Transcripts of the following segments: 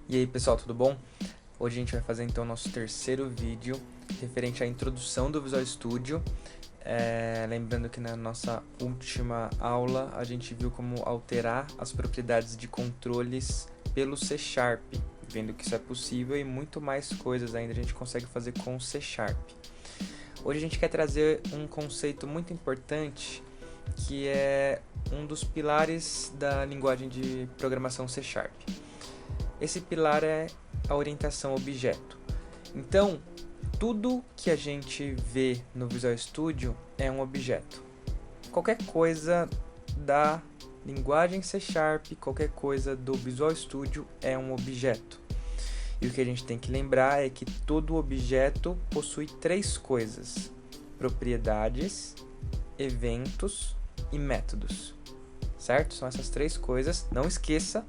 E aí pessoal, tudo bom? Hoje a gente vai fazer então o nosso terceiro vídeo referente à introdução do Visual Studio. Lembrando que na nossa última aula a gente viu como alterar as propriedades de controles pelo C#, vendo que isso é possível e muito mais coisas ainda a gente consegue fazer com o C#. Hoje a gente quer trazer um conceito muito importante que é um dos pilares da linguagem de programação C#. Esse pilar é a orientação objeto. Então, tudo que a gente vê no Visual Studio é um objeto. Qualquer coisa da linguagem C#, qualquer coisa do Visual Studio é um objeto. E o que a gente tem que lembrar é que todo objeto possui três coisas: propriedades, eventos e métodos. Certo? São essas três coisas, não esqueça.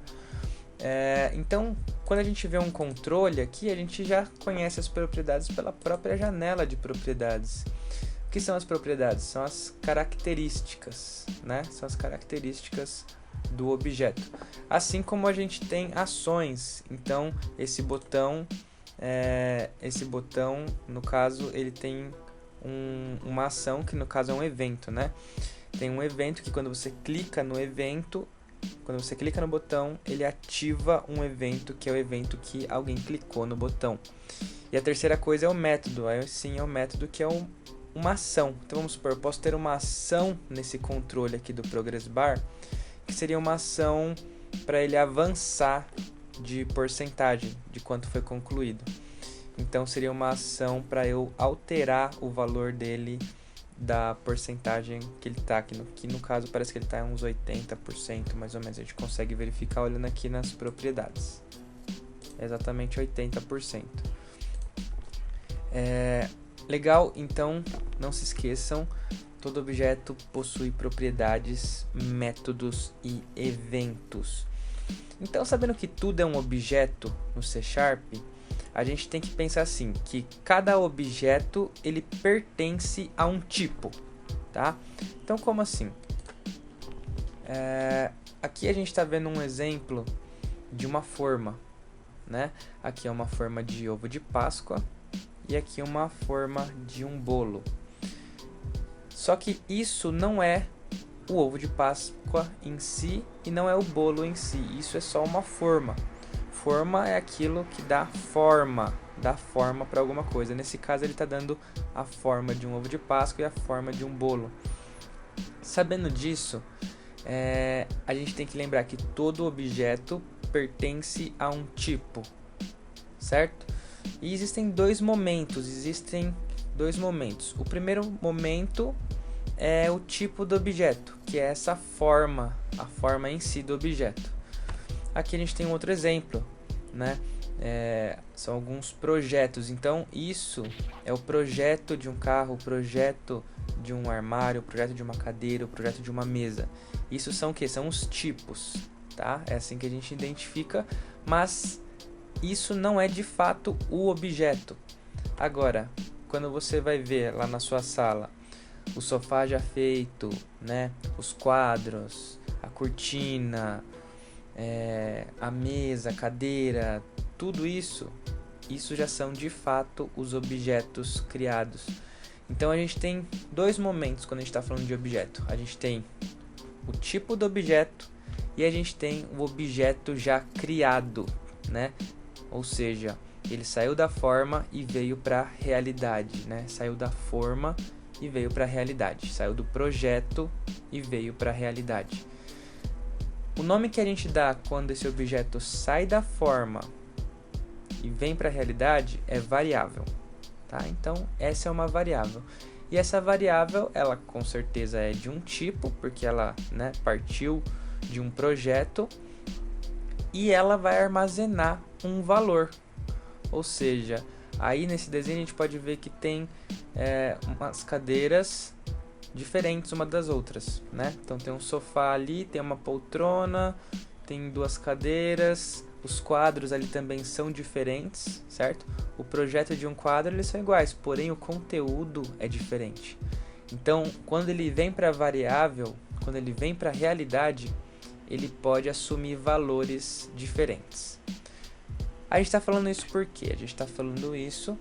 Então, quando a gente vê um controle aqui, a gente já conhece as propriedades pela própria janela de propriedades. O que são as propriedades? São as características, né? São as características do objeto. Assim como a gente tem ações. Então, esse botão, no caso, ele tem uma ação que no caso é um evento, né? Tem um evento que quando você clica no evento, quando você clica no botão, ele ativa um evento, que é o evento que alguém clicou no botão. E a terceira coisa é o método. Aí sim é o método, que é uma ação. Então vamos supor, eu posso ter uma ação nesse controle aqui do Progress Bar, que seria uma ação para ele avançar de porcentagem, de quanto foi concluído. Então seria uma ação para eu alterar o valor dele da porcentagem que ele está, que no caso parece que ele está em uns 80% mais ou menos. A gente consegue verificar olhando aqui nas propriedades. É exatamente 80%. Legal, então não se esqueçam, todo objeto possui propriedades, métodos e eventos. Então, sabendo que tudo é um objeto no C#, a gente tem que pensar assim, que cada objeto ele pertence a um tipo, tá? Então, como assim? Aqui a gente está vendo um exemplo de uma forma, né? Aqui é uma forma de ovo de Páscoa e aqui uma forma de um bolo. Só que isso não é o ovo de Páscoa em si e não é o bolo em si. Isso é só uma forma. Forma é aquilo que dá forma para alguma coisa. Nesse caso ele está dando a forma de um ovo de Páscoa e a forma de um bolo. Sabendo disso, a gente tem que lembrar que todo objeto pertence a um tipo, certo? E existem dois momentos. O primeiro momento é o tipo do objeto, que é essa forma, a forma em si do objeto. Aqui a gente tem um outro exemplo, né? São alguns projetos. Então, isso é o projeto de um carro, o projeto de um armário, o projeto de uma cadeira, o projeto de uma mesa. Isso são o quê? São os tipos, tá? É assim que a gente identifica, mas isso não é de fato o objeto. Agora, quando você vai ver lá na sua sala o sofá já feito, né? Os quadros, a cortina, a mesa, a cadeira, tudo isso já são de fato os objetos criados. Então a gente tem dois momentos quando a gente está falando de objeto. A gente tem o tipo do objeto e a gente tem o objeto já criado, né? Ou seja, ele saiu da forma e veio para a realidade, né? Saiu da forma e veio para a realidade. Saiu do projeto e veio para a realidade. O nome que a gente dá quando esse objeto sai da forma e vem para a realidade é variável, tá? Então, essa é uma variável. E essa variável, ela com certeza é de um tipo, porque ela, né, partiu de um projeto e ela vai armazenar um valor. Ou seja, aí nesse desenho a gente pode ver que tem umas cadeiras diferentes uma das outras, né? Então tem um sofá ali, tem uma poltrona, tem duas cadeiras, os quadros ali também são diferentes, certo? O projeto de um quadro eles são iguais, porém o conteúdo é diferente. Então, quando ele vem para a variável, quando ele vem para a realidade, ele pode assumir valores diferentes. A gente está falando isso por quê? A gente está falando isso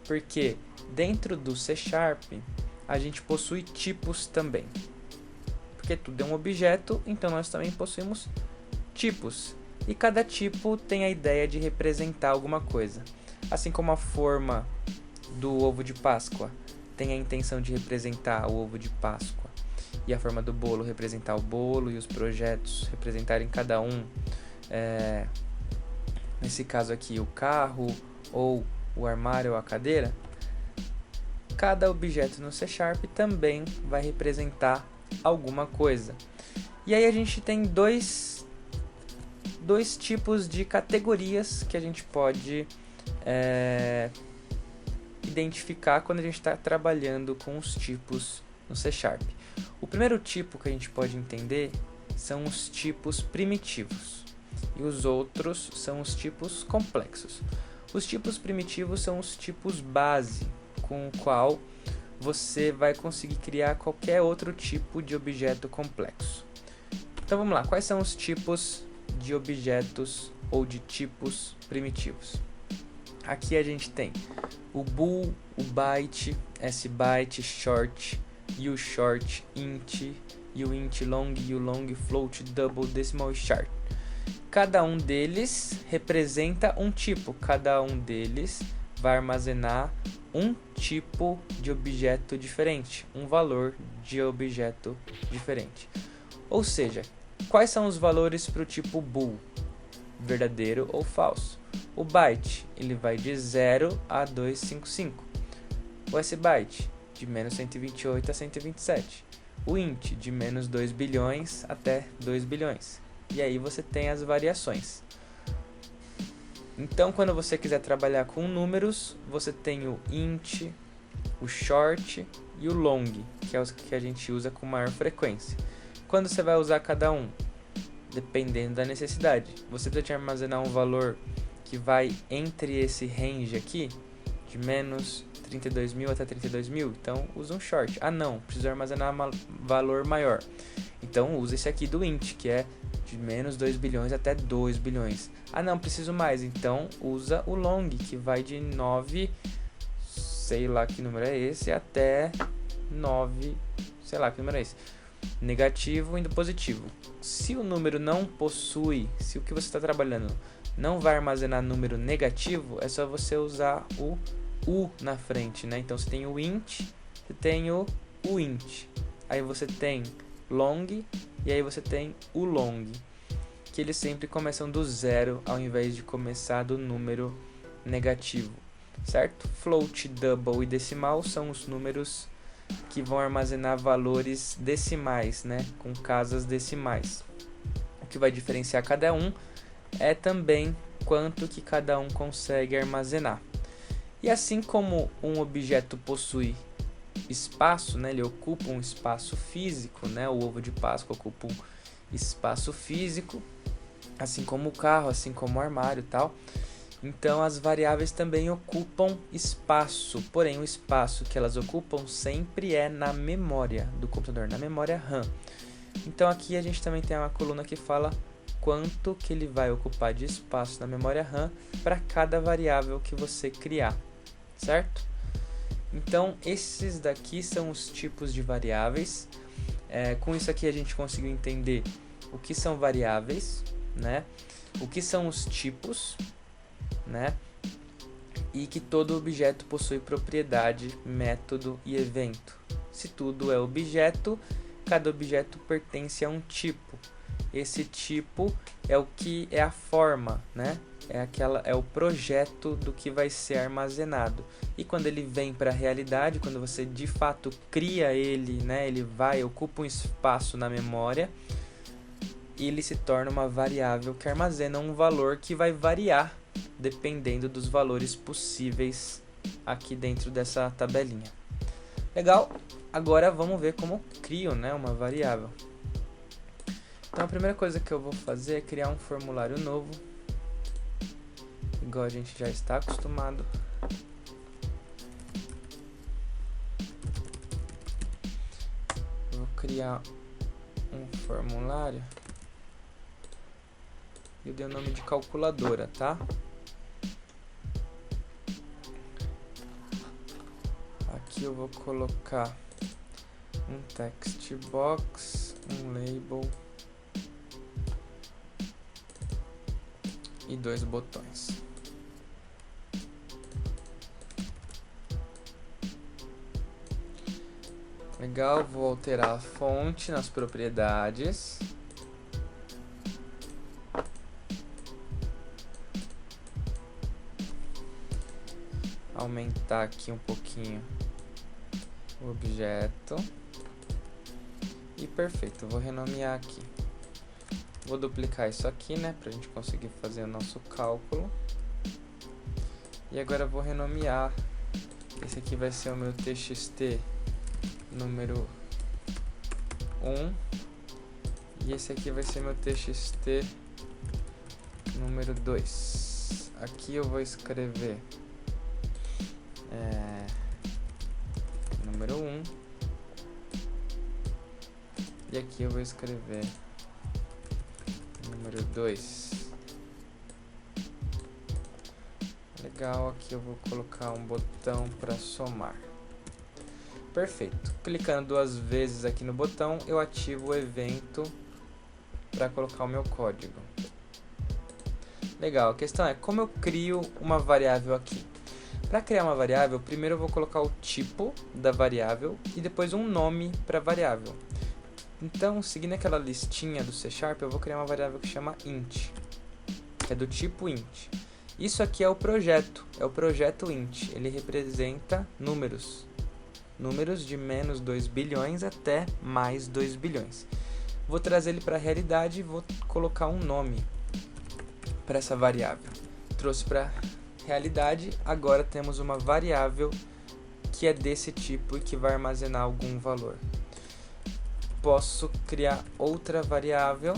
porque dentro do C# a gente possui tipos também. Porque tudo é um objeto, então nós também possuímos tipos. E cada tipo tem a ideia de representar alguma coisa. Assim como a forma do ovo de Páscoa tem a intenção de representar o ovo de Páscoa, e a forma do bolo representar o bolo, e os projetos representarem cada um, nesse caso aqui, o carro, ou o armário ou a cadeira, cada objeto no C# também vai representar alguma coisa. E aí a gente tem dois tipos de categorias que a gente pode identificar quando a gente está trabalhando com os tipos no C#. O primeiro tipo que a gente pode entender são os tipos primitivos, e os outros são os tipos complexos. Os tipos primitivos são os tipos base, com o qual você vai conseguir criar qualquer outro tipo de objeto complexo. Então vamos lá, quais são os tipos de objetos ou de tipos primitivos? Aqui a gente tem o bool, o byte, sbyte, short, ushort, int, uint long, ulong, float, double, decimal e char. Cada um deles representa um tipo, cada um deles vai armazenar um tipo de objeto diferente, um valor de objeto diferente. Ou seja, quais são os valores para o tipo bool? Verdadeiro ou falso. O byte, ele vai de 0 a 255. O sbyte, de menos 128 a 127. O int, de menos 2 bilhões até 2 bilhões. E aí você tem as variações. Então, quando você quiser trabalhar com números, você tem o int, o short e o long, que é os que a gente usa com maior frequência. Quando você vai usar cada um? Dependendo da necessidade. Você precisa armazenar um valor que vai entre esse range aqui, de menos 32.000 até 32.000, então usa um short. Ah não, preciso armazenar um valor maior, então usa esse aqui do int, que é de menos 2 bilhões até 2 bilhões. Ah não, preciso mais, então usa o long, que vai de 9, sei lá que número é esse, até 9, sei lá que número é esse, negativo indo positivo. Se o número não possui, se o que você está trabalhando não vai armazenar número negativo, é só você usar o U na frente, né? Então você tem o int, você tem o int, aí você tem long, e aí você tem o long, que eles sempre começam do zero ao invés de começar do número negativo, certo? Float, double e decimal são os números que vão armazenar valores decimais, né? Com casas decimais. O que vai diferenciar cada um é também quanto que cada um consegue armazenar. E assim como um objeto possui espaço, né, ele ocupa um espaço físico, né, o ovo de Páscoa ocupa um espaço físico, assim como o carro, assim como o armário e tal. Então as variáveis também ocupam espaço, porém o espaço que elas ocupam sempre é na memória do computador, na memória RAM. Então aqui a gente também tem uma coluna que fala quanto que ele vai ocupar de espaço na memória RAM para cada variável que você criar, certo? Então esses daqui são os tipos de variáveis. Com isso aqui a gente conseguiu entender o que são variáveis, né? O que são os tipos, né? E que todo objeto possui propriedade, método e evento. Se tudo é objeto, cada objeto pertence a um tipo. Esse tipo é o que é a forma, né? É o projeto do que vai ser armazenado. E quando ele vem para a realidade, quando você de fato cria ele, né? Ele ocupa um espaço na memória, e ele se torna uma variável que armazena um valor que vai variar dependendo dos valores possíveis aqui dentro dessa tabelinha. Legal? Agora vamos ver como crio, né, uma variável. Então a primeira coisa que eu vou fazer é criar um formulário novo, igual a gente já está acostumado. Vou criar um formulário. Eu dei o nome de calculadora, tá? Aqui eu vou colocar um text box, um label e 2 botões. Legal, vou alterar a fonte nas propriedades. Aumentar aqui um pouquinho o objeto. E perfeito, vou renomear aqui. Vou duplicar isso aqui, né, pra gente conseguir fazer o nosso cálculo. E agora eu vou renomear. Esse aqui vai ser o meu txt número 1. E esse aqui vai ser meu txt número 2. Aqui eu vou escrever número 1. E aqui eu vou escrever número 2. Legal, aqui eu vou colocar um botão para somar. Perfeito. Clicando 2 vezes aqui no botão, eu ativo o evento para colocar o meu código. Legal, a questão é como eu crio uma variável aqui. Para criar uma variável, primeiro eu vou colocar o tipo da variável e depois um nome para a variável. Então, seguindo aquela listinha do C#, eu vou criar uma variável que chama int, que é do tipo int. Isso aqui é o projeto int, ele representa números de menos 2 bilhões até mais 2 bilhões. Vou trazer ele para a realidade e vou colocar um nome para essa variável. Trouxe para realidade, agora temos uma variável que é desse tipo e que vai armazenar algum valor. Posso criar outra variável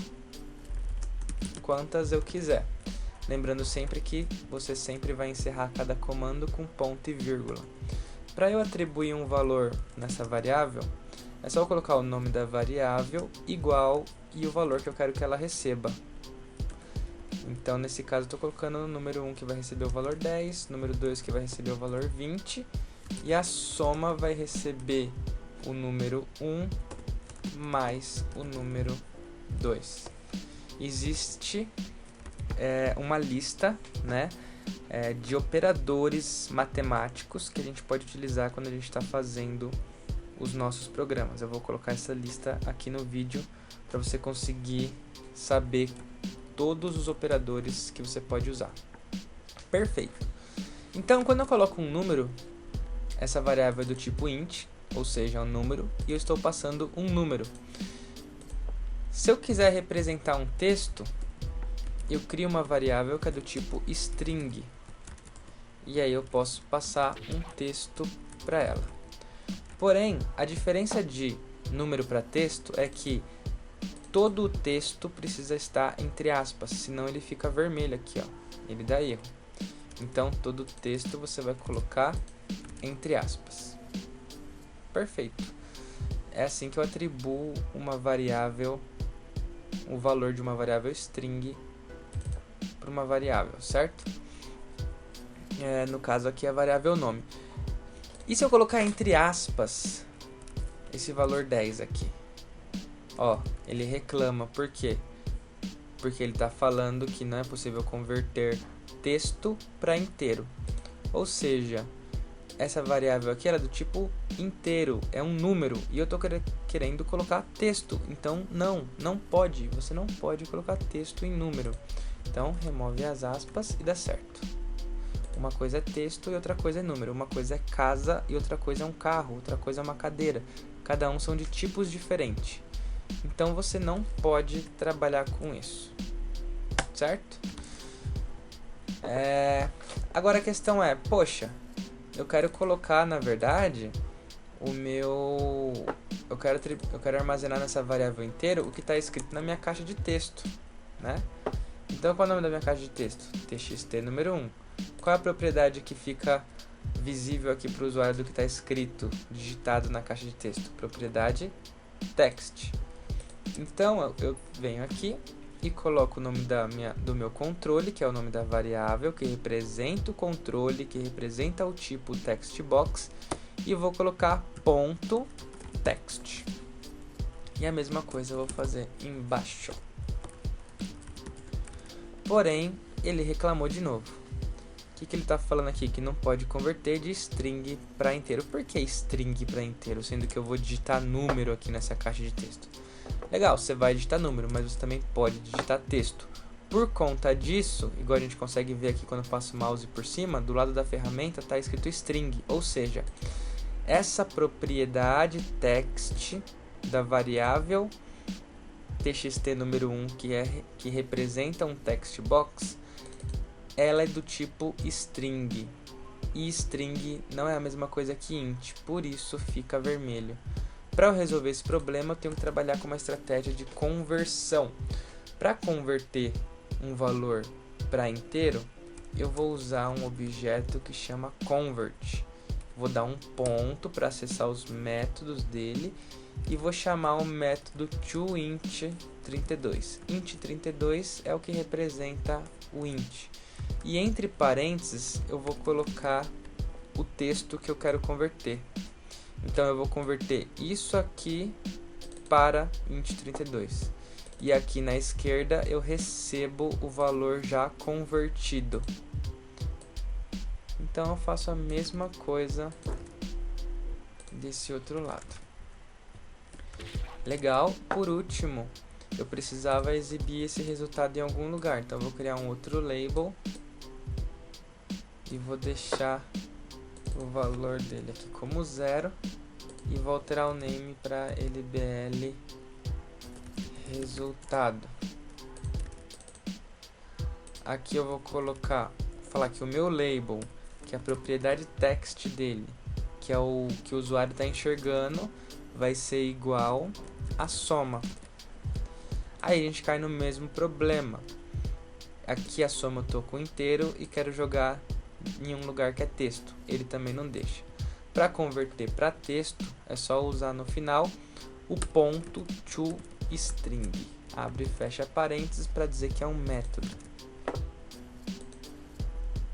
quantas eu quiser. Lembrando sempre que você sempre vai encerrar cada comando com ponto e vírgula. Para eu atribuir um valor nessa variável, é só eu colocar o nome da variável igual e o valor que eu quero que ela receba. Então, nesse caso, eu estou colocando o número 1 que vai receber o valor 10, número 2 que vai receber o valor 20, e a soma vai receber o número 1 mais o número 2. Existe uma lista, né, de operadores matemáticos que a gente pode utilizar quando a gente está fazendo os nossos programas. Eu vou colocar essa lista aqui no vídeo para você conseguir saber todos os operadores que você pode usar. Perfeito. Então, quando eu coloco um número, essa variável é do tipo int, ou seja, é um número, e eu estou passando um número. Se eu quiser representar um texto, eu crio uma variável que é do tipo string, e aí eu posso passar um texto para ela. Porém, a diferença de número para texto é que todo o texto precisa estar entre aspas, senão ele fica vermelho aqui, ó, ele dá erro. Então, todo o texto você vai colocar entre aspas. Perfeito. É assim que eu atribuo uma variável, o valor de uma variável string para uma variável, certo? No caso aqui, a variável nome. E se eu colocar entre aspas esse valor 10 aqui? Ó, ele reclama, por quê? Porque ele está falando que não é possível converter texto para inteiro. Ou seja, essa variável aqui era do tipo inteiro, é um número, e eu estou querendo colocar texto. Então, não pode, você não pode colocar texto em número. Então, remove as aspas e dá certo. Uma coisa é texto e outra coisa é número. Uma coisa é casa e outra coisa é um carro, outra coisa é uma cadeira. Cada um são de tipos diferentes. Então você não pode trabalhar com isso, certo? Agora a questão é, poxa, eu quero colocar, na verdade, eu quero armazenar nessa variável inteira o que está escrito na minha caixa de texto, né? Então qual é o nome da minha caixa de texto? txt número 1. Qual é a propriedade que fica visível aqui para o usuário do que está escrito, digitado na caixa de texto? Propriedade text. Então eu venho aqui e coloco o nome do meu controle, que é o nome da variável que representa o controle, que representa o tipo textbox, e vou colocar ponto text. E a mesma coisa eu vou fazer embaixo. Porém, ele reclamou de novo. O que ele está falando aqui? Que não pode converter de string para inteiro. Por que string para inteiro? Sendo que eu vou digitar número aqui nessa caixa de texto. Legal, você vai digitar número, mas você também pode digitar texto. Por conta disso, igual a gente consegue ver aqui quando eu passo o mouse por cima, do lado da ferramenta está escrito string. Ou seja, essa propriedade text da variável txt número 1, que representa um text box, ela é do tipo string. E string não é a mesma coisa que int, por isso fica vermelho. Para eu resolver esse problema, eu tenho que trabalhar com uma estratégia de conversão. Para converter um valor para inteiro, eu vou usar um objeto que chama convert. Vou dar um ponto para acessar os métodos dele e vou chamar o método toInt32. Int32 é o que representa o int. E entre parênteses eu vou colocar o texto que eu quero converter. Então eu vou converter isso aqui para int32. E aqui na esquerda eu recebo o valor já convertido. Então eu faço a mesma coisa desse outro lado. Legal. Por último, eu precisava exibir esse resultado em algum lugar. Então eu vou criar um outro label e vou deixar o valor dele aqui como 0 e vou alterar o name para lbl resultado. Aqui eu vou falar que o meu label, que é a propriedade text dele, que é o que o usuário está enxergando, vai ser igual a soma. Aí a gente cai no mesmo problema. Aqui a soma eu estou com inteiro e quero jogar em um lugar que é texto. Ele também não deixa. Para converter para texto, é só usar no final o ponto toString. Abre e fecha parênteses para dizer que é um método.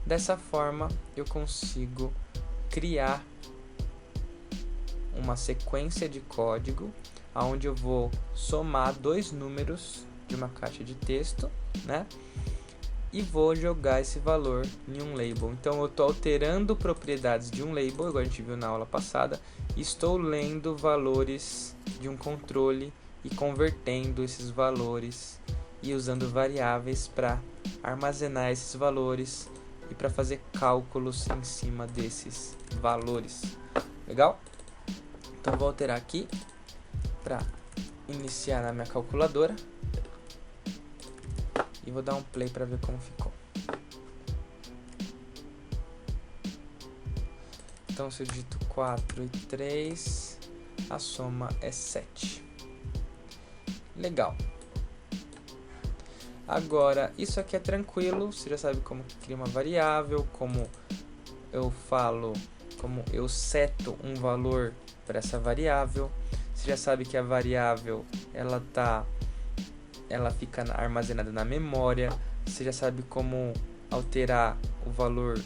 Dessa forma, eu consigo criar uma sequência de código onde eu vou somar dois números de uma caixa de texto, né? E vou jogar esse valor em um label. Então eu estou alterando propriedades de um label, igual a gente viu na aula passada, e estou lendo valores de um controle e convertendo esses valores e usando variáveis para armazenar esses valores e para fazer cálculos em cima desses valores. Legal? Então vou alterar aqui para iniciar na minha calculadora e vou dar um play para ver como ficou. Então se eu digito 4 e 3, a soma é 7. Legal. Agora, isso aqui é tranquilo, você já sabe como cria uma variável, como eu seto um valor para essa variável. Você já sabe que a variável ela fica armazenada na memória. Você já sabe como alterar o valor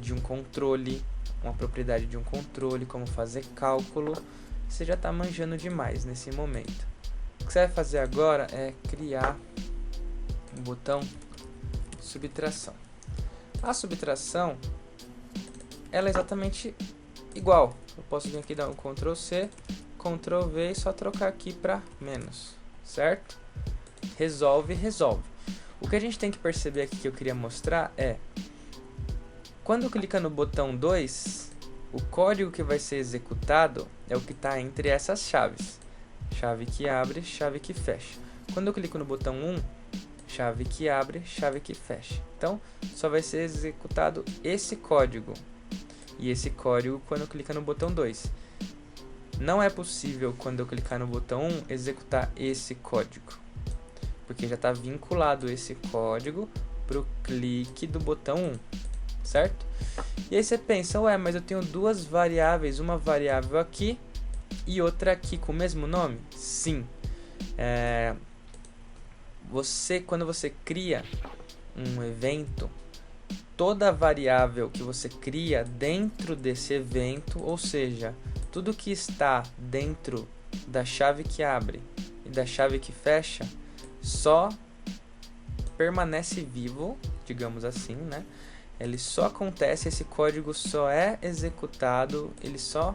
de um controle, uma propriedade de um controle, como fazer cálculo. Você já está manjando demais nesse momento. O que você vai fazer agora é criar um botão subtração. A subtração ela é exatamente igual. Eu posso vir aqui dar um Ctrl C, Ctrl V e só trocar aqui para menos, certo? Resolve. O que a gente tem que perceber aqui que eu queria mostrar é, quando clica no botão 2, o código que vai ser executado é o que está entre essas chaves. Chave que abre, chave que fecha. Quando eu clico no botão 1, chave que abre, chave que fecha. Então, só vai ser executado esse código. E esse código quando eu clicar no botão 2. Não é possível, quando eu clicar no botão 1, executar esse código. Porque já está vinculado esse código para o clique do botão 1. Certo? E aí você pensa, ué, mas eu tenho duas variáveis, uma variável aqui e outra aqui com o mesmo nome? Sim. Quando você cria um evento, toda variável que você cria dentro desse evento, ou seja, tudo que está dentro da chave que abre e da chave que fecha, só permanece vivo, digamos assim, né? Ele só acontece, esse código só é executado, ele só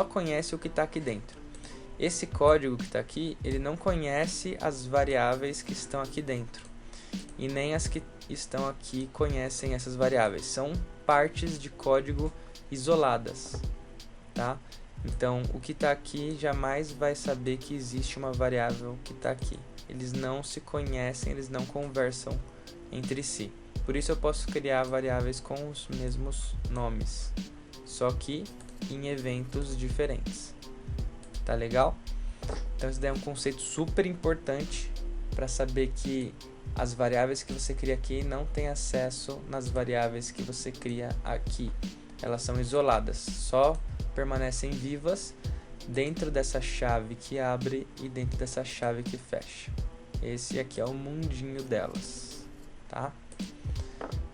conhece o que está aqui dentro. Esse código que está aqui, ele não conhece as variáveis que estão aqui dentro. E nem as que estão aqui conhecem essas variáveis. São partes de código isoladas, tá? Então, o que está aqui jamais vai saber que existe uma variável que está aqui. Eles não se conhecem, eles não conversam entre si. Por isso eu posso criar variáveis com os mesmos nomes, só que em eventos diferentes. Tá legal? Então esse daí é um conceito super importante para saber que as variáveis que você cria aqui não tem acesso nas variáveis que você cria aqui. Elas são isoladas, só permanecem vivas dentro dessa chave que abre e dentro dessa chave que fecha. Esse aqui é o mundinho delas, tá?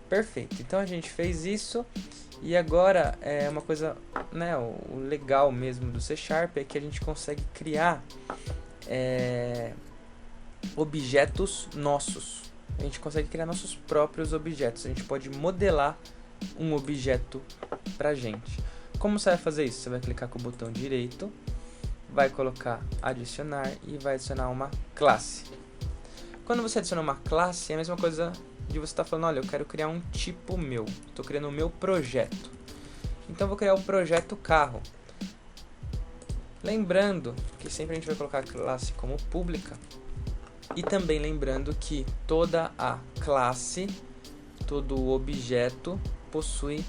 Perfeito, então a gente fez isso e agora é uma coisa, né, o legal mesmo do C# é que a gente consegue criar objetos nossos. A gente consegue criar nossos próprios objetos, a gente pode modelar um objeto pra gente. Como você vai fazer isso? Você vai clicar com o botão direito, vai colocar adicionar e vai adicionar uma classe. Quando você adiciona uma classe, é a mesma coisa de você estar falando, olha, eu quero criar um tipo meu, estou criando o meu projeto. Então eu vou criar o projeto carro. Lembrando que sempre a gente vai colocar a classe como pública. E também lembrando que toda a classe, todo o objeto possui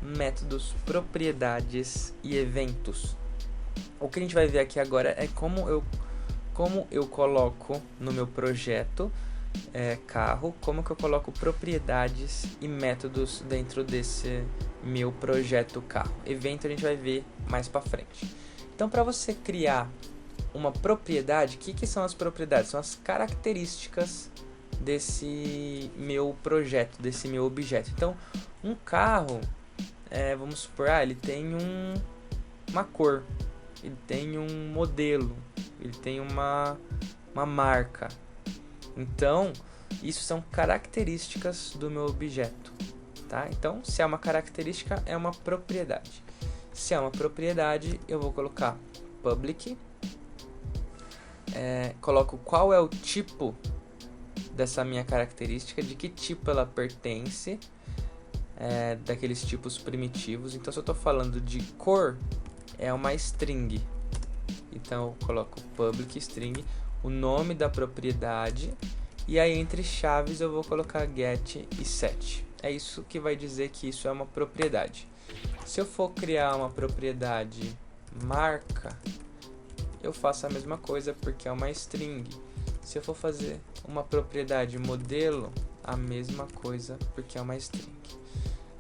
métodos, propriedades e eventos. O que a gente vai ver aqui agora é como eu coloco no meu projeto carro, como que eu coloco propriedades e métodos dentro desse meu projeto carro. Evento a gente vai ver mais para frente. Então, para você criar uma propriedade, o que são as propriedades? São as características desse meu projeto, desse meu objeto. Então, um carro, vamos supor, ele tem uma cor, ele tem um modelo, ele tem uma marca. Então, isso são características do meu objeto, tá? Então, se é uma característica, é uma propriedade. Se é uma propriedade, eu vou colocar public, coloco qual é o tipo dessa minha característica, de que tipo ela pertence, daqueles tipos primitivos. Então, se eu estou falando de cor, é uma string. Então, eu coloco public string, o nome da propriedade, e aí entre chaves eu vou colocar get e set. É isso que vai dizer que isso é uma propriedade. Se eu for criar uma propriedade marca, eu faço a mesma coisa porque é uma string. Se eu for fazer uma propriedade modelo, a mesma coisa porque é uma string.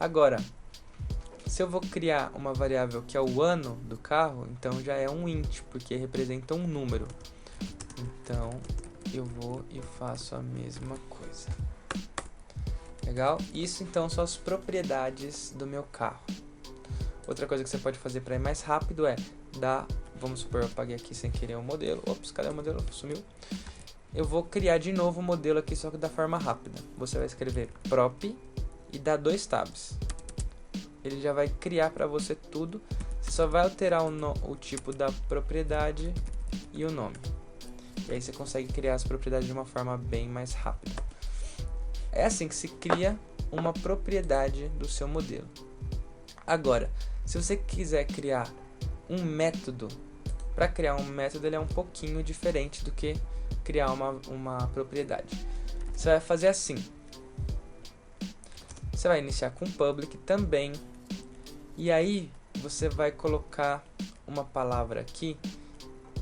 Agora, se eu vou criar uma variável que é o ano do carro, então já é um int, porque representa um número. Então, eu vou e faço a mesma coisa. Legal? Isso, então, são as propriedades do meu carro. Outra coisa que você pode fazer para ir mais rápido é dar... Vamos supor, eu apaguei aqui sem querer o modelo. Ops, cadê o modelo? Sumiu. Eu vou criar de novo o modelo aqui, só que da forma rápida. Você vai escrever prop e dar 2 tabs. Ele já vai criar para você tudo. Você só vai alterar o tipo da propriedade e o nome. E aí você consegue criar as propriedades de uma forma bem mais rápida. É assim que se cria uma propriedade do seu modelo. Agora, se você quiser criar um método, para criar um método ele é um pouquinho diferente do que criar uma propriedade. Você vai fazer assim. Você vai iniciar com public também. E aí você vai colocar uma palavra aqui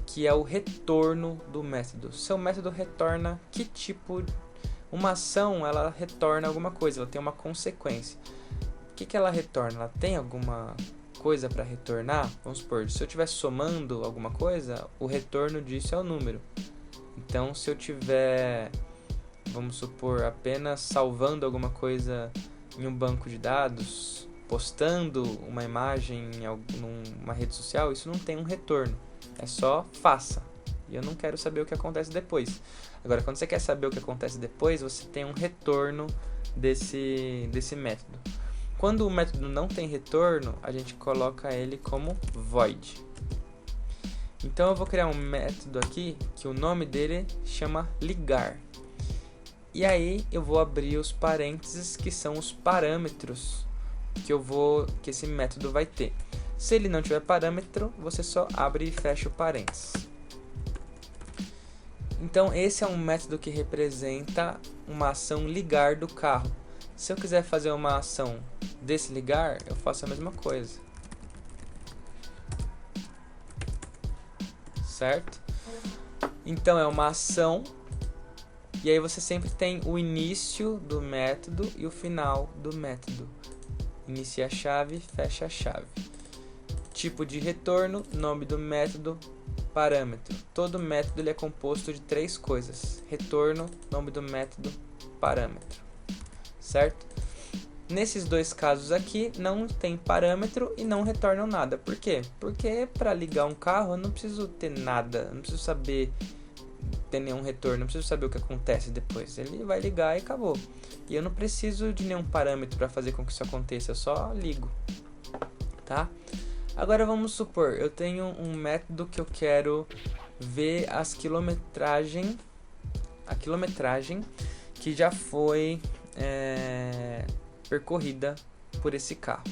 que é o retorno do método. Seu método retorna que tipo... Uma ação, ela retorna alguma coisa, ela tem uma consequência. O que ela retorna? Ela tem alguma coisa para retornar? Vamos supor, se eu estiver somando alguma coisa, o retorno disso é o número. Então, se eu tiver, vamos supor, apenas salvando alguma coisa em um banco de dados, postando uma imagem numa rede social, isso não tem um retorno. É só faça. E eu não quero saber o que acontece depois. Agora, quando você quer saber o que acontece depois, você tem um retorno desse método. Quando o método não tem retorno, a gente coloca ele como void. Então eu vou criar um método aqui que o nome dele chama ligar. E aí eu vou abrir os parênteses, que são os parâmetros que esse método vai ter. Se ele não tiver parâmetro, você só abre e fecha o parênteses. Então esse é um método que representa uma ação ligar do carro. Se eu quiser fazer uma ação desligar, eu faço a mesma coisa. Certo? Então é uma ação, e aí você sempre tem o início do método e o final do método. Inicia a chave, fecha a chave. Tipo de retorno, nome do método, parâmetro. Todo método ele é composto de 3 coisas: retorno, nome do método, parâmetro. Certo? Nesses 2 casos aqui não tem parâmetro e não retornam nada. Por quê? Porque para ligar um carro eu não preciso ter nada, eu não preciso saber ter nenhum retorno, não preciso saber o que acontece depois. Ele vai ligar e acabou. E eu não preciso de nenhum parâmetro para fazer com que isso aconteça, eu só ligo. Tá? Agora vamos supor, eu tenho um método que eu quero ver a quilometragem que já foi percorrida por esse carro.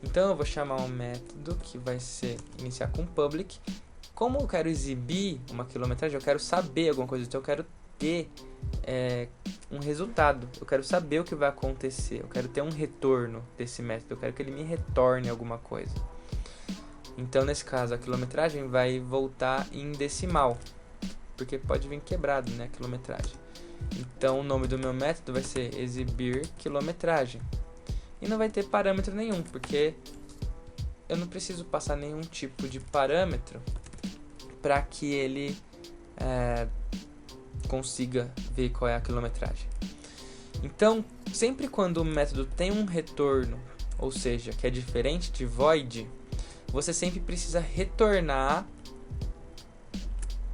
Então eu vou chamar um método que vai ser iniciar com public. Como eu quero exibir uma quilometragem, eu quero saber alguma coisa, então eu quero ter um resultado, eu quero saber o que vai acontecer, eu quero ter um retorno desse método, eu quero que ele me retorne alguma coisa. Então nesse caso a quilometragem vai voltar em decimal, porque pode vir quebrado, né, a quilometragem. Então o nome do meu método vai ser exibir quilometragem. E não vai ter parâmetro nenhum, porque eu não preciso passar nenhum tipo de parâmetro para que ele consiga ver qual é a quilometragem. Então, sempre quando o método tem um retorno, ou seja, que é diferente de void, você sempre precisa retornar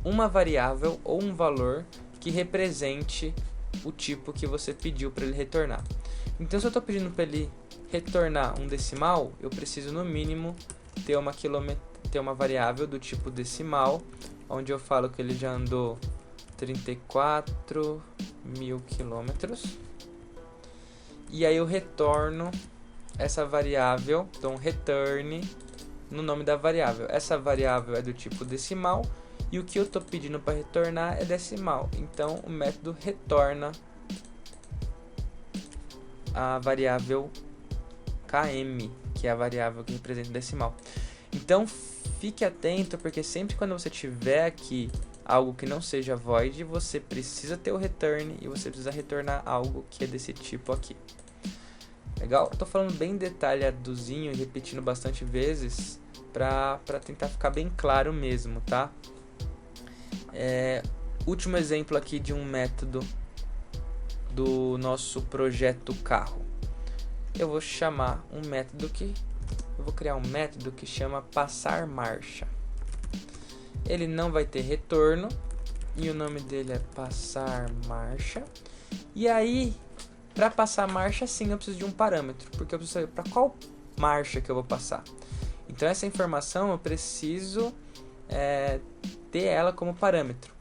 uma variável ou um valor que represente o tipo que você pediu para ele retornar. Então, se eu estou pedindo para ele retornar um decimal, eu preciso no mínimo ter uma variável do tipo decimal, onde eu falo que ele já andou 34.000 quilômetros. E aí eu retorno essa variável, então return no nome da variável. Essa variável é do tipo decimal e o que eu estou pedindo para retornar é decimal. Então o método retorna a variável km, que é a variável que representa decimal. Então fique atento, porque sempre quando você tiver aqui algo que não seja void, você precisa ter o return e você precisa retornar algo que é desse tipo aqui. Legal? Eu tô falando bem detalhadozinho e repetindo bastante vezes para tentar ficar bem claro mesmo, tá? Último exemplo aqui de um método do nosso projeto carro. Eu vou criar um método que chama passar marcha. Ele não vai ter retorno e o nome dele é passar marcha. E aí, para passar marcha, sim, eu preciso de um parâmetro, porque eu preciso saber para qual marcha que eu vou passar. Então essa informação eu preciso ter ela como parâmetro.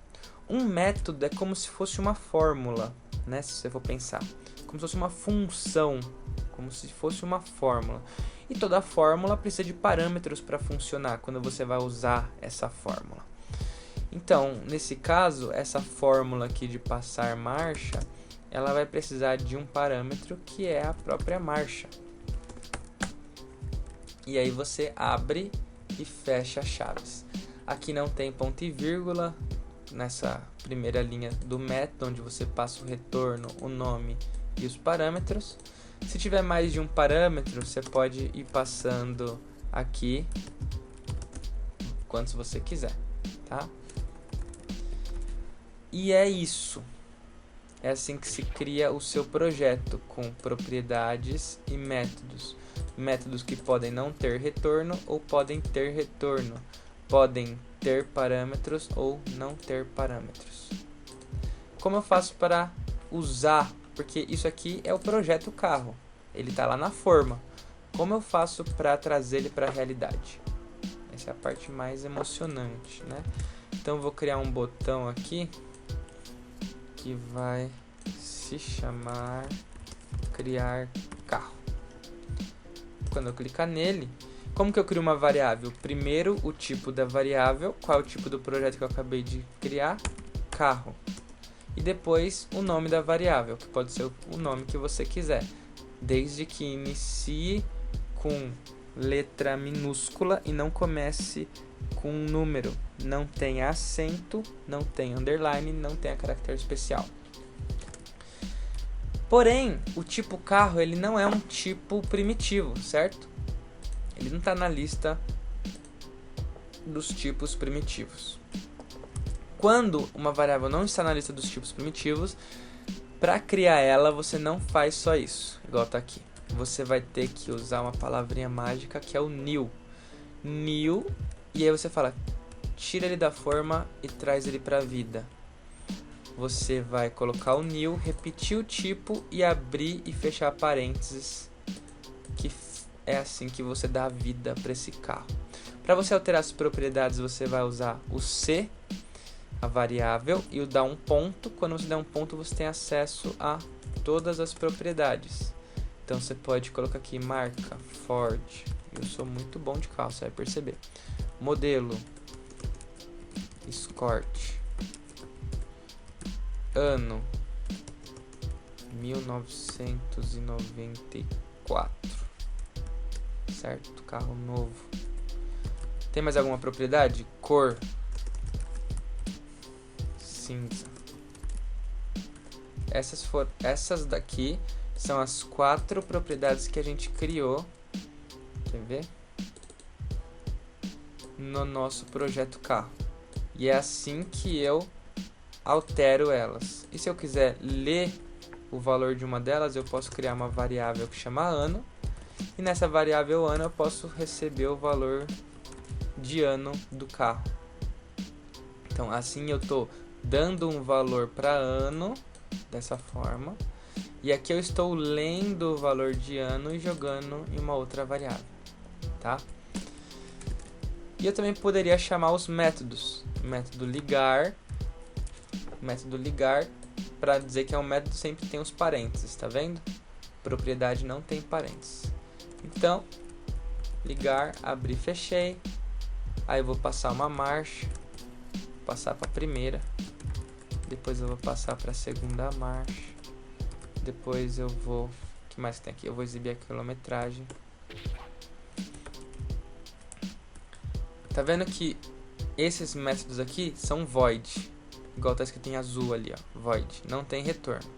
Um método é como se fosse uma fórmula, né? Se você for pensar, como se fosse uma função, como se fosse uma fórmula. E toda fórmula precisa de parâmetros para funcionar quando você vai usar essa fórmula. Então, nesse caso, essa fórmula aqui de passar marcha, ela vai precisar de um parâmetro que é a própria marcha. E aí você abre e fecha as chaves. Aqui não tem ponto e vírgula nessa primeira linha do método, onde você passa o retorno, o nome e os parâmetros. Se tiver mais de um parâmetro, você pode ir passando aqui quantos você quiser, tá? E é isso. É assim que se cria o seu projeto, com propriedades e métodos. Métodos que podem não ter retorno ou podem ter retorno. Podem ter parâmetros ou não ter parâmetros. Como eu faço para usar? Porque isso aqui é o projeto carro. Ele está lá na forma. Como eu faço para trazer ele para a realidade? Essa é a parte mais emocionante, né? Então eu vou criar um botão aqui que vai se chamar criar carro. Quando eu clicar nele, como que eu crio uma variável? Primeiro o tipo da variável, qual é o tipo do projeto que eu acabei de criar? Carro. E depois o nome da variável, que pode ser o nome que você quiser, desde que inicie com letra minúscula e não comece com um número. Não tenha acento, não tenha underline, não tenha caractere especial. Porém, o tipo carro ele não é um tipo primitivo, certo? Ele não está na lista dos tipos primitivos. Quando uma variável não está na lista dos tipos primitivos, para criar ela você não faz só isso, igual está aqui. Você vai ter que usar uma palavrinha mágica que é o new. New, e aí você fala, tira ele da forma e traz ele para a vida. Você vai colocar o new, repetir o tipo e abrir e fechar parênteses, que é assim que você dá vida para esse carro. Para você alterar as propriedades, você vai usar o C, a variável, e o dar um ponto. Quando você der um ponto, você tem acesso a todas as propriedades. Então você pode colocar aqui marca, Ford. Eu sou muito bom de carro, você vai perceber. Modelo, Escort. Ano, 1994. Certo? Carro novo. Tem mais alguma propriedade? Cor, cinza. Essas daqui são as 4 propriedades que a gente criou. Quer ver? No nosso projeto carro. E é assim que eu altero elas. E se eu quiser ler o valor de uma delas, eu posso criar uma variável que chama ano. E nessa variável ano eu posso receber o valor de ano do carro. Então assim eu estou dando um valor para ano, dessa forma. E aqui eu estou lendo o valor de ano e jogando em uma outra variável. Tá? E eu também poderia chamar os métodos. Método ligar para dizer que é um método sempre tem os parênteses, tá vendo? Propriedade não tem parênteses. Então, ligar, abrir, fechei. Aí eu vou passar uma marcha, passar para a primeira, depois eu vou passar para a segunda marcha, depois eu vou, o que mais tem aqui? Eu vou exibir a quilometragem. Tá vendo que esses métodos aqui são void. Igual tá escrito em azul ali, ó, void, não tem retorno.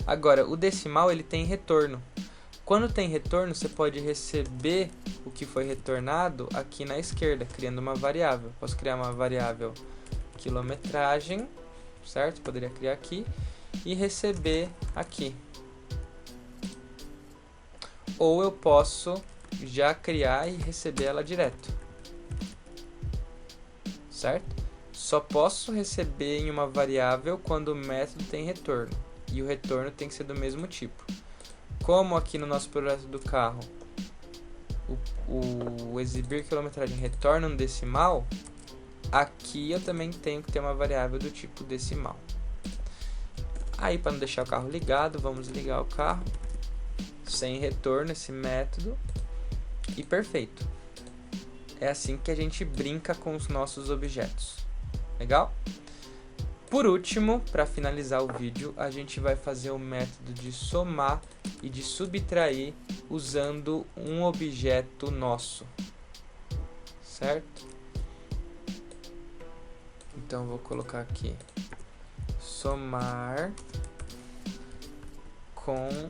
Agora, o decimal ele tem retorno. Quando tem retorno, você pode receber o que foi retornado aqui na esquerda, criando uma variável. Posso criar uma variável quilometragem, certo? Poderia criar aqui e receber aqui. Ou eu posso já criar e receber ela direto, certo? Só posso receber em uma variável quando o método tem retorno. E o retorno tem que ser do mesmo tipo. Como aqui no nosso projeto do carro, o exibir quilometragem retorna um decimal, aqui eu também tenho que ter uma variável do tipo decimal. Aí, para não deixar o carro ligado, vamos ligar o carro. Sem retorno esse método. E perfeito. É assim que a gente brinca com os nossos objetos. Legal? Por último, para finalizar o vídeo, a gente vai fazer o método de somar e de subtrair usando um objeto nosso. Certo? Então, vou colocar aqui somar com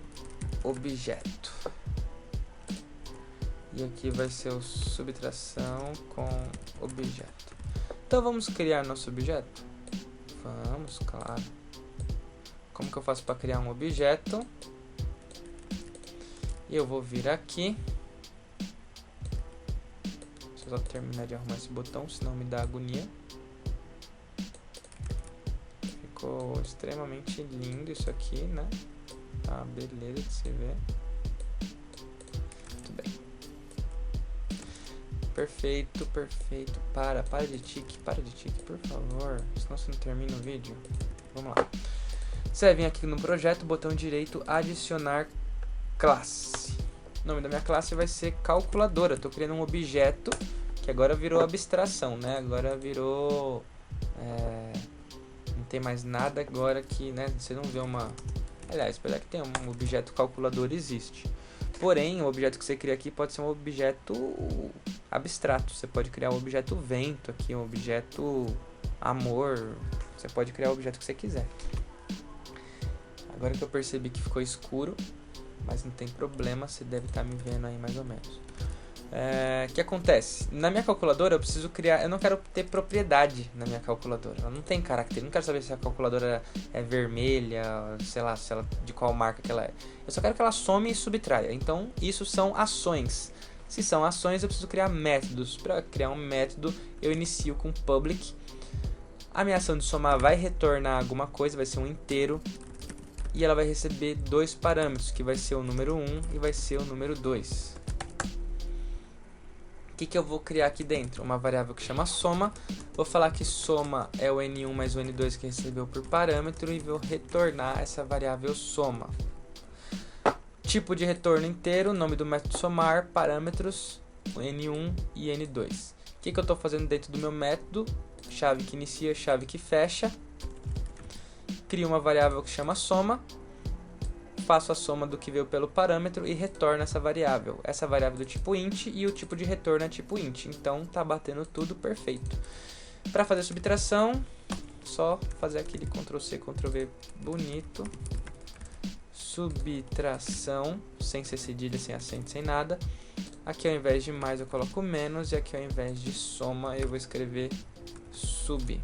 objeto. E aqui vai ser o subtração com objeto. Então vamos criar nosso objeto? Vamos, claro. como que eu faço para criar um objeto? Eu vou vir aqui. Deixa eu só terminar de arrumar esse botão, senão me dá agonia. Ficou extremamente lindo isso aqui, né? Tá, beleza de se ver. Muito bem. Perfeito, perfeito. Para de tique, por favor. Senão você não termina o vídeo. Vamos lá. Você vai vir aqui no projeto, botão direito, adicionar classe. O nome da minha classe vai ser calculadora. Estou criando um objeto que agora virou abstração, né? Agora virou... não tem mais nada agora que, né? Você não vê uma... Aliás, apesar que tem um objeto calculador, existe. Porém, o objeto que você cria aqui pode ser um objeto abstrato. Você pode criar um objeto vento aqui, um objeto amor. Você pode criar o objeto que você quiser. Agora que eu percebi que ficou escuro, mas não tem problema, você deve estar me vendo aí mais ou menos. O que acontece? Na minha calculadora eu preciso criar... Eu não quero ter propriedade na minha calculadora. Ela não tem caractere. Eu não quero saber se a calculadora é vermelha, sei lá, se ela, de qual marca que ela é. Eu só quero que ela some e subtraia. Então, isso são ações. Se são ações, eu preciso criar métodos. Para criar um método, eu inicio com public. A minha ação de somar vai retornar alguma coisa, vai ser um inteiro. E ela vai receber dois parâmetros, que vai ser o número 1 e vai ser o número 2. O que eu vou criar aqui dentro? Uma variável que chama soma. Vou falar que soma é o N1 mais o N2 que recebeu por parâmetro e vou retornar essa variável soma. Tipo de retorno inteiro, nome do método somar, parâmetros N1 e N2. O que eu estou fazendo dentro do meu método? Chave que inicia, chave que fecha. Crio uma variável que chama soma, faço a soma do que veio pelo parâmetro e retorno essa variável. Essa variável do tipo int e o tipo de retorno é tipo int, então tá batendo tudo perfeito. Para fazer subtração, só fazer aquele Ctrl+C, Ctrl+V bonito. Subtração, sem ser cedilha, sem acento, sem nada. Aqui ao invés de mais eu coloco menos e aqui ao invés de soma eu vou escrever sub.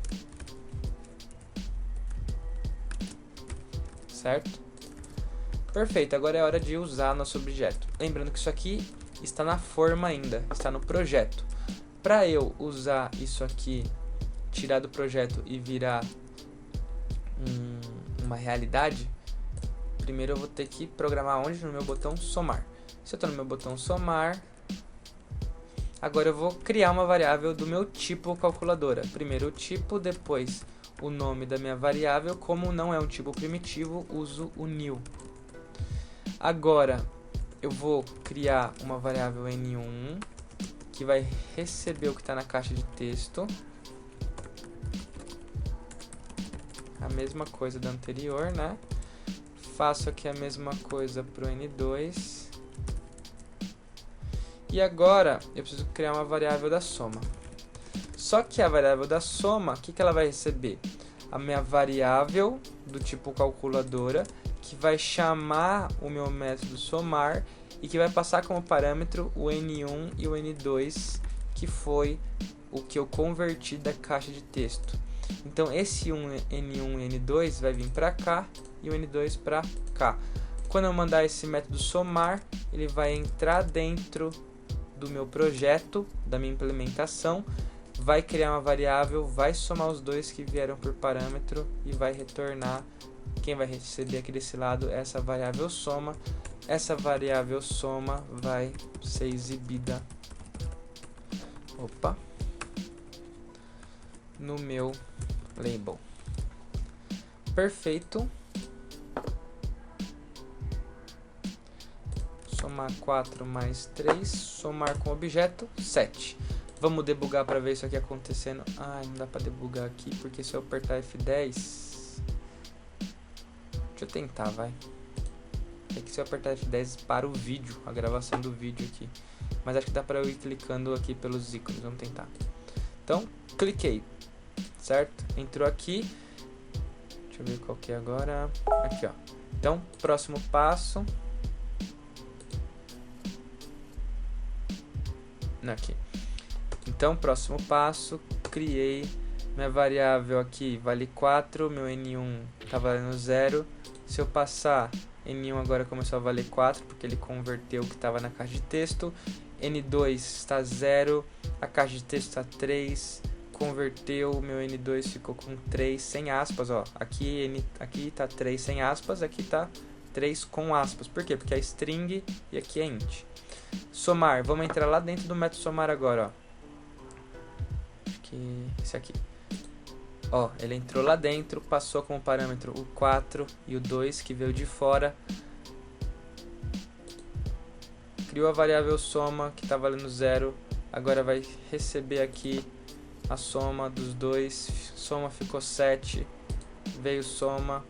Certo? Perfeito, agora é hora de usar nosso objeto. Lembrando que isso aqui está na forma ainda, está no projeto. Para eu usar isso aqui, tirar do projeto e virar uma realidade, primeiro eu vou ter que programar onde? No meu botão somar. Se eu estou no meu botão somar, agora eu vou criar uma variável do meu tipo calculadora. Primeiro o tipo, depois o nome da minha variável. Como não é um tipo primitivo, uso o new. Agora eu vou criar uma variável N1 que vai receber o que está na caixa de texto. A mesma coisa da anterior, né? Faço aqui a mesma coisa para o N2. E agora eu preciso criar uma variável da soma. Só que a variável da soma, o que ela vai receber? A minha variável do tipo calculadora, que vai chamar o meu método somar e que vai passar como parâmetro o N1 e o N2, que foi o que eu converti da caixa de texto. Então esse N1 e N2 vai vir para cá e o N2 para cá. Quando eu mandar esse método somar, ele vai entrar dentro do meu projeto, da minha implementação, vai criar uma variável, vai somar os dois que vieram por parâmetro e vai retornar. Quem vai receber aqui desse lado é essa variável soma. Essa variável soma vai ser exibida no meu label. Perfeito. Somar 4 mais 3, somar com objeto, 7. Vamos debugar para ver isso aqui acontecendo. Não dá para debugar aqui, porque se eu apertar F10... Deixa eu tentar, vai. É que se eu apertar F10 para o vídeo, a gravação do vídeo aqui. Mas acho que dá para eu ir clicando aqui pelos ícones, vamos tentar. Então, cliquei, certo? Entrou aqui. Deixa eu ver qual que é agora. Aqui, ó. Então, próximo passo. Aqui. Então, próximo passo, criei minha variável aqui, vale 4, meu N1 tá valendo 0. Se eu passar, N1 agora começou a valer 4, porque ele converteu o que estava na caixa de texto. N2 está 0, a caixa de texto está 3, converteu, o meu N2 ficou com 3 sem aspas, ó. Aqui tá 3 sem aspas, aqui tá 3 com aspas. Por quê? Porque é string e aqui é int. Somar, vamos entrar lá dentro do método somar agora, ó. Acho que esse aqui. Ó, ele entrou lá dentro, passou como parâmetro o 4 e o 2 que veio de fora. Criou a variável soma que está valendo 0. Agora vai receber aqui a soma dos dois. Soma ficou 7. Veio soma.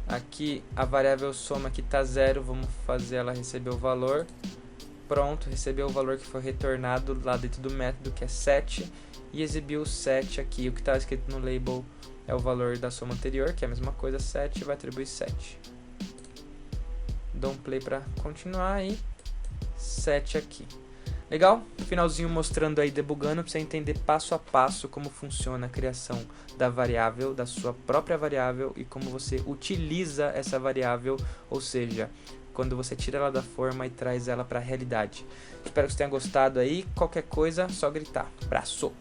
Aqui a variável soma que está 0. Vamos fazer ela receber o valor. Pronto, recebeu o valor que foi retornado lá dentro do método, que é 7. E exibiu o 7 aqui. O que está escrito no label é o valor da soma anterior, que é a mesma coisa, 7. Vai atribuir 7. Dou um play para continuar e 7 aqui. Legal? Finalzinho mostrando aí, debugando, para você entender passo a passo como funciona a criação da variável, da sua própria variável e como você utiliza essa variável, ou seja, quando você tira ela da forma e traz ela para a realidade. Espero que você tenha gostado aí. Qualquer coisa, só gritar. Abraço!